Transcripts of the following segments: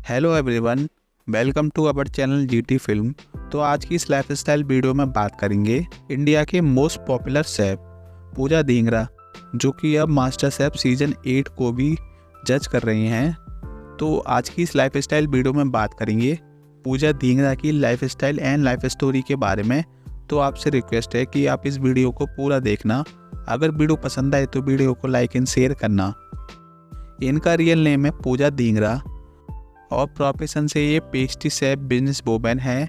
Hello everyone, welcome to our channel GT film. तो आज की इस लाइफस्टाइल वीडियो में बात करेंगे इंडिया के मोस्ट पॉपुलर शेफ पूजा धिंगरा, जो कि अब मास्टर शेफ सीजन 8 को भी जज कर रही हैं। तो आज की इस लाइफस्टाइल वीडियो में बात करेंगे पूजा धिंगरा की लाइफस्टाइल एंड लाइफ स्टोरी के बारे में। तो आपसे रिक्वेस्ट है कि आप इस वीडियो को पूरा देखना। अगर वीडियो पसंद आए तो वीडियो को लाइक एंड शेयर करना। इनका रियल नेम है पूजा धिंगरा और प्रोफेशन से ये पेस्ट्री शेफ बिजनेस वूमेन है।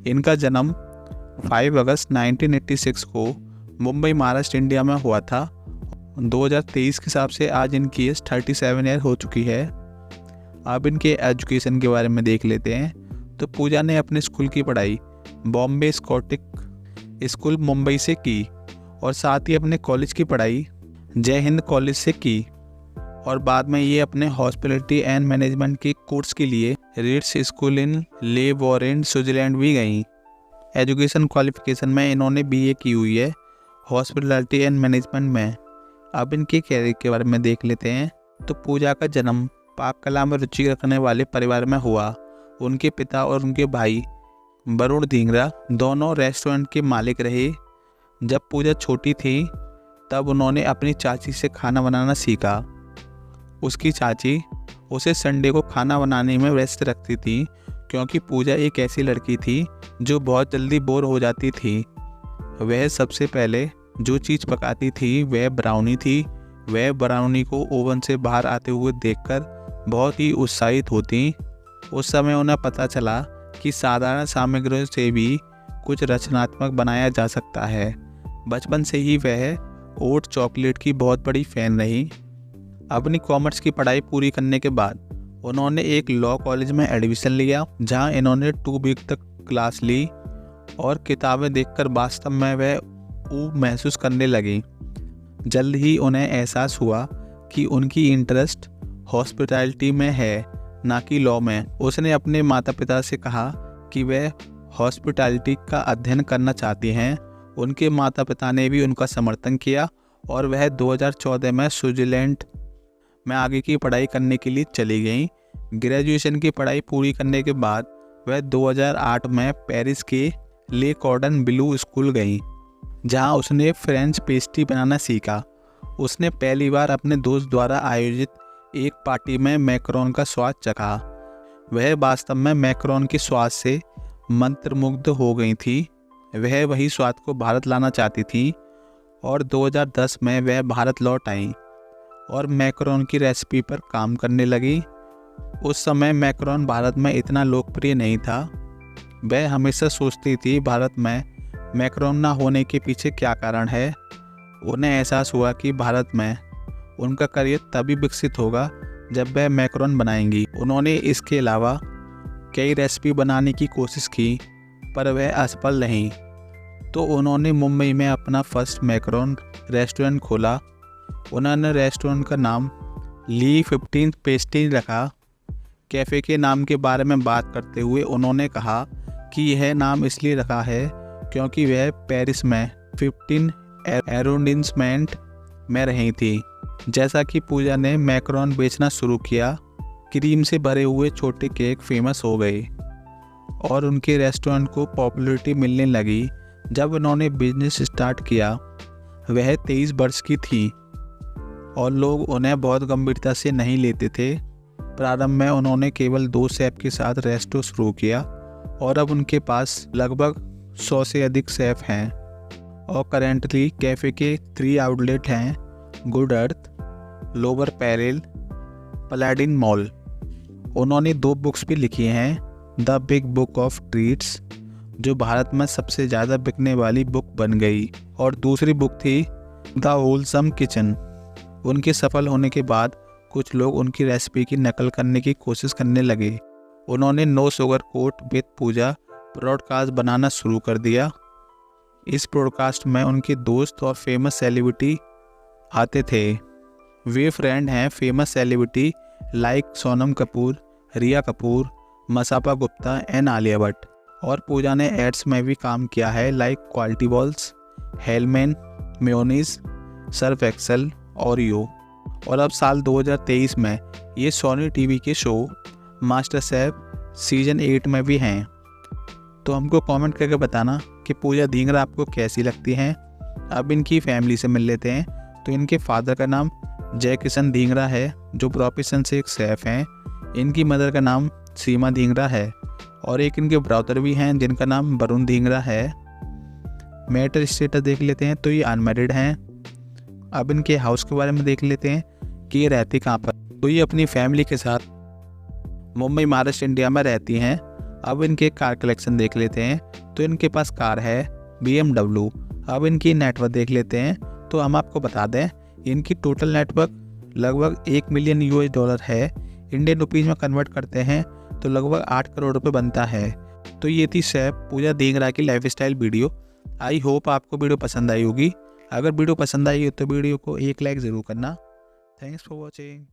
इनका जन्म 5 अगस्त 1986 को मुंबई महाराष्ट्र इंडिया में हुआ था। 2023 के हिसाब से आज इनकी एज 37 ईयर हो चुकी है। अब इनके एजुकेशन के बारे में देख लेते हैं। तो पूजा ने अपने स्कूल की पढ़ाई बॉम्बे स्कॉटिक स्कूल मुंबई से की और साथ ही अपने कॉलेज की पढ़ाई जय हिंद कॉलेज से की और बाद में ये अपने हॉस्पिटलिटी एंड मैनेजमेंट के कोर्स के लिए रीड्स स्कूल इन ले वॉरेन स्विट्जरलैंड भी गई। एजुकेशन क्वालिफिकेशन में इन्होंने बीए की हुई है हॉस्पिटलिटी एंड मैनेजमेंट में। अब इनके कैरियर के बारे में देख लेते हैं। तो पूजा का जन्म पाक कला में रुचि रखने वाले परिवार में हुआ। उनके पिता और उनके भाई वरुण धिंगरा दोनों रेस्टोरेंट के मालिक रहे। जब पूजा छोटी थी तब उन्होंने अपनी चाची से खाना बनाना सीखा। उसकी चाची उसे संडे को खाना बनाने में व्यस्त रखती थी, क्योंकि पूजा एक ऐसी लड़की थी जो बहुत जल्दी बोर हो जाती थी। वह सबसे पहले जो चीज़ पकाती थी वह ब्राउनी थी। वह ब्राउनी को ओवन से बाहर आते हुए देखकर बहुत ही उत्साहित होती। उस समय उन्हें पता चला कि साधारण सामग्रियों से भी कुछ रचनात्मक बनाया जा सकता है। बचपन से ही वह ओट चॉकलेट की बहुत बड़ी फ़ैन रही। अपनी कॉमर्स की पढ़ाई पूरी करने के बाद उन्होंने एक लॉ कॉलेज में एडमिशन लिया, जहां इन्होंने 2 वीक तक क्लास ली और किताबें देखकर वास्तव में वह ऊब महसूस करने लगी। जल्द ही उन्हें एहसास हुआ कि उनकी इंटरेस्ट हॉस्पिटैलिटी में है, ना कि लॉ में। उसने अपने माता पिता से कहा कि वह हॉस्पिटैलिटी का अध्ययन करना चाहती हैं। उनके माता पिता ने भी उनका समर्थन किया और वह 2014 में स्विट्जरलैंड में आगे की पढ़ाई करने के लिए चली गई। ग्रेजुएशन की पढ़ाई पूरी करने के बाद वह 2008 में पेरिस के ले कॉर्डन ब्लू स्कूल गई, जहां उसने फ्रेंच पेस्ट्री बनाना सीखा। उसने पहली बार अपने दोस्त द्वारा आयोजित एक पार्टी में मैकरोन का स्वाद चखा। वह वास्तव में मैकरोन के स्वाद से मंत्रमुग्ध हो गई थी। वह वही स्वाद को भारत लाना चाहती थी और 2010 में वह भारत लौट आई और मैकरोन की रेसिपी पर काम करने लगी। उस समय मैकरोन भारत में इतना लोकप्रिय नहीं था। वह हमेशा सोचती थी भारत में मैकरोन ना होने के पीछे क्या कारण है। उन्हें एहसास हुआ कि भारत में उनका करियर तभी विकसित होगा जब वह मैकरोन बनाएंगी। उन्होंने इसके अलावा कई रेसिपी बनाने की कोशिश की, पर वह असफल रही। तो उन्होंने मुंबई में अपना फर्स्ट मैकरोन रेस्टोरेंट खोला। उन्होंने रेस्टोरेंट का नाम ली 15 पेस्ट्री रखा। कैफ़े के नाम के बारे में बात करते हुए उन्होंने कहा कि यह नाम इसलिए रखा है क्योंकि वह पेरिस में 15 एरोंडिसमेंट में रही थी। जैसा कि पूजा ने मैकरोन बेचना शुरू किया, क्रीम से भरे हुए छोटे केक फेमस हो गए और उनके रेस्टोरेंट को पॉपुलैरिटी मिलने लगी। जब उन्होंने बिजनेस स्टार्ट किया वह 23 वर्ष की थी और लोग उन्हें बहुत गंभीरता से नहीं लेते थे। प्रारंभ में उन्होंने केवल 2 शेफ के साथ रेस्टो शुरू किया और अब उनके पास लगभग 100 से अधिक शेफ हैं और करेंटली कैफ़े के 3 आउटलेट हैं, गुड अर्थ, लोअर पैरेल, पलाडिन मॉल। उन्होंने 2 बुक्स भी लिखी हैं, the big book of treats, जो भारत में सबसे ज़्यादा बिकने वाली बुक बन गई, और दूसरी बुक थी द होलसम किचन। उनके सफल होने के बाद कुछ लोग उनकी रेसिपी की नकल करने की कोशिश करने लगे। उन्होंने no sugar coat with Pooja podcast बनाना शुरू कर दिया। इस पॉडकास्ट में उनके दोस्त और फेमस सेलिब्रिटी आते थे। वे फ्रेंड हैं famous celebrity like Sonam Kapoor, Rhea Kapoor, Masaba Gupta and Alia Bhatt. और पूजा ने एड्स में भी काम किया है, like Kwality Wall's, Hellmann, mayonnaise, Surf Excel, Oreo. और अब साल 2023 में ये सोनी टीवी के शो मास्टर शेफ सीजन 8 में भी हैं। तो हमको कमेंट करके बताना कि पूजा धींगरा आपको कैसी लगती हैं। अब इनकी फैमिली से मिल लेते हैं। तो इनके फादर का नाम जय किशन धींगरा है, जो प्रोफेशन से एक शेफ हैं। इनकी मदर का नाम सीमा धींगरा है और एक इनके ब्रदर भी हैं जिनका नाम वरुण धींगरा है। मैरिटल स्टेटस देख लेते हैं तो ये अनमैरिड हैं। अब इनके हाउस के बारे में देख लेते हैं कि ये रहती कहाँ पर। तो ये अपनी फैमिली के साथ मुंबई, महाराष्ट्र, इंडिया में रहती हैं। अब इनके कार कलेक्शन देख लेते हैं। तो इनके पास कार है BMW। अब इनकी नेटवर्क देख लेते हैं। तो हम आपको बता दें इनकी टोटल नेटवर्क लगभग $1 मिलियन है। इंडियन रुपीज़ में कन्वर्ट करते हैं तो लगभग 8 करोड़ रुपए बनता है। तो ये थी शेफ पूजा धींगरा की लाइफस्टाइल वीडियो। आई होप आपको वीडियो पसंद आई होगी। अगर वीडियो पसंद आई हो तो वीडियो को एक लाइक ज़रूर करना। Thanks for watching.